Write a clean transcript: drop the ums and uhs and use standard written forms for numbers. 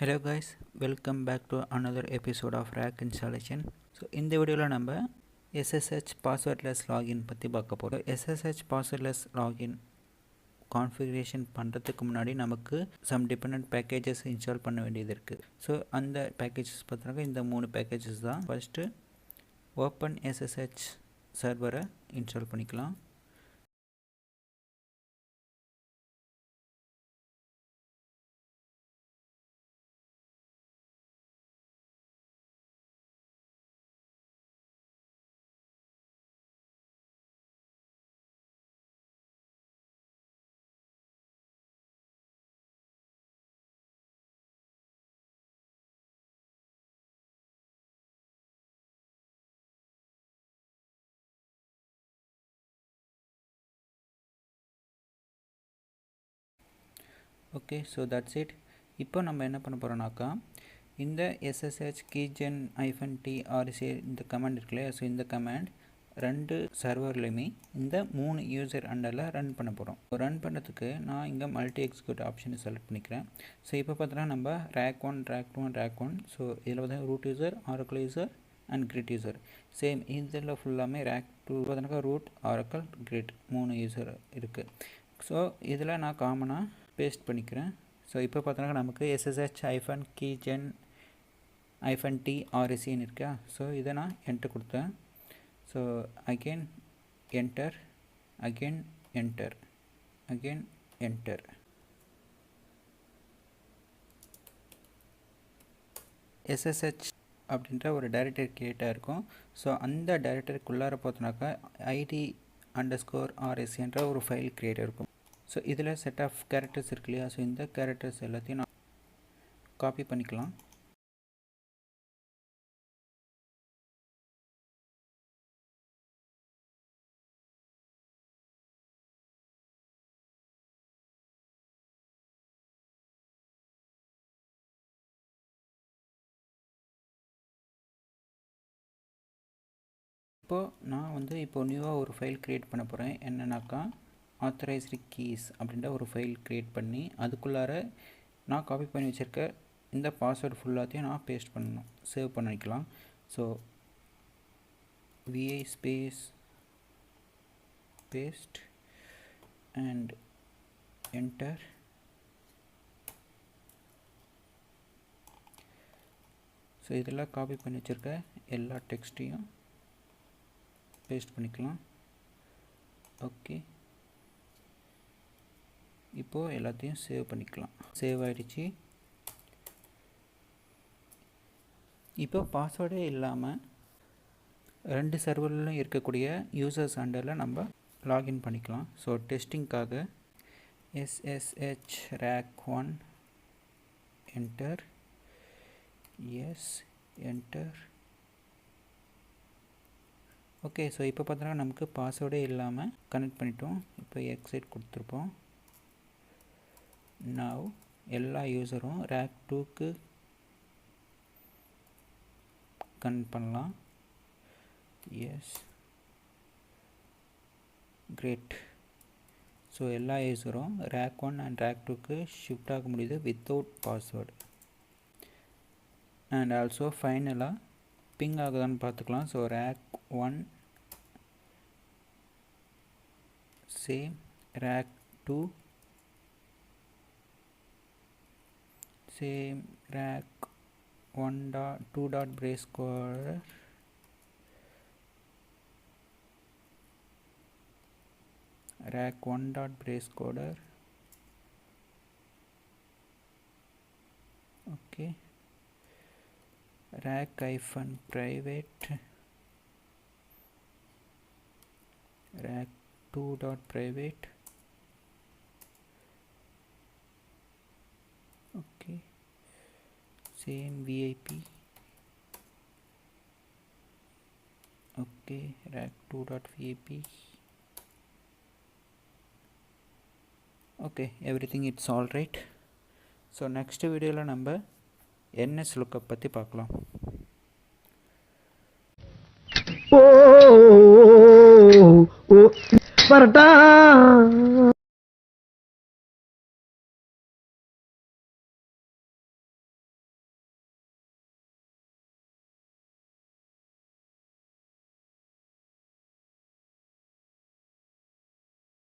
Hello guys, welcome back to another episode of RAC Installation. So in the video நம்ம SSH passwordless login பற்றி பார்க்க போகிறோம். SSH passwordless login configuration பண்ணுறதுக்கு முன்னாடி நமக்கு some dependent packages install பண்ண வேண்டியது இருக்குது. ஸோ அந்த பேக்கேஜஸ் பார்த்தினாக்க இந்த 3 பேக்கேஜஸ் தான். ஃபஸ்ட்டு ஓப்பன் SSH சர்வரை இன்ஸ்டால் பண்ணிக்கலாம். Okay, so that's it. இப்போ நம்ம என்ன பண்ண போகிறோம்னாக்கா இந்த SSH keygen -trc இந்த கமாண்ட் இருக்குல்லையா, ஸோ இந்த கமாண்ட் ரெண்டு சர்வர்லையுமே இந்த 3 யூசர் அண்டரில் ரன் பண்ண போகிறோம். ரன் பண்ணுறதுக்கு நான் இங்கே மல்டி எக்ஸிக்யூட் ஆப்ஷனை செலக்ட் பண்ணிக்கிறேன். ஸோ இப்போ பார்த்தோன்னா நம்ம RAC 1 RAC 2 and RAC 1, so இதில் பார்த்தா root user, Oracle user and grid user. Same இதில் ஃபுல்லாமே RAC 2 பார்த்தோன்னாக்கா ரூட், ஆரக்கிள், கிரிட் 3 யூசர் இருக்குது. ஸோ இதில் நான் காமனாக பேஸ்ட் பண்ணிக்கிறேன். ஸோ இப்போ பார்த்தோன்னா நமக்கு SSH-keygen -trc இருக்கா. ஸோ இதை நான் என்டர் கொடுத்தேன். So again enter, again enter, again enter. SSH அப்படின்ற ஒரு டைரக்டரி கிரியேட்டாக இருக்கும். ஸோ அந்த டைரக்டரிக்குள்ளார பார்த்தோன்னாக்கா id_rc என்ற ஒரு ஃபைல் கிரியேட் இருக்கும். ஸோ இதில் செட் ஆஃப் கேரக்டர்ஸ் இருக்கு இல்லையா, ஸோ இந்த கேரக்டர்ஸ் எல்லாத்தையும் நான் காப்பி பண்ணிக்கலாம். இப்போது நான் இப்போ நியூவாக ஒரு ஃபைல் க்ரியேட் பண்ண போகிறேன். என்னன்னாக்கா authorized keys அப்படின்ற ஒரு ஃபைல் க்ரியேட் பண்ணி அதுக்குள்ளார நான் காப்பி பண்ணி வச்சுருக்க இந்த பாஸ்வேர்டு ஃபுல்லாத்தையும் நான் பேஸ்ட் பண்ணணும், சேவ் பண்ண வைக்கலாம். So vi space paste and enter. So இதில் காப்பி பண்ணி வச்சுருக்க எல்லா டெக்ஸ்ட்டையும் பேஸ்ட் பண்ணிக்கலாம். ஓகே, இப்போது எல்லாத்தையும் சேவ் பண்ணிக்கலாம். சேவ் ஆகிடுச்சு. இப்போ பாஸ்வேர்டே இல்லாமல் ரெண்டு சர்வர்லையும் இருக்கக்கூடிய யூசர்ஸ் அண்டரில் நம்ம லாகின் பண்ணிக்கலாம். ஸோ டெஸ்டிங்காக SSH RAC 1 enter, S enter. Okay, so இப்போ பார்த்தோன்னா நமக்கு பாஸ்வேர்டே இல்லாமல் கனெக்ட் பண்ணிட்டோம். இப்போ எக்ஸிட் கொடுத்துருப்போம். நவ் எல்லா யூசரும் RAC 2க்கு கனெக்ட் பண்ணலாம். Yes, great. ஸோ எல்லா யூசரும் RAC 1 அண்ட் RAC 2க்கு ஷிஃப்ட் ஆக முடியுது வித்தவுட் பாஸ்வேர்டு. அண்ட் ஆல்சோ ஃபைனலாக பிங் ஆகுதான்னு பார்த்துக்கலாம். So RAC 1 same, RAC 2 same, RAC 2 dot brace coder, RAC 1 dot brace coder. Okay, RAC-private, RAC 2 dot private. Okay, same VIP. Okay, RAC 2 dot VIP. Okay, everything it's all right. So next video la நம்ம NS lookup பத்தி பார்க்கலாம். வரட்டா.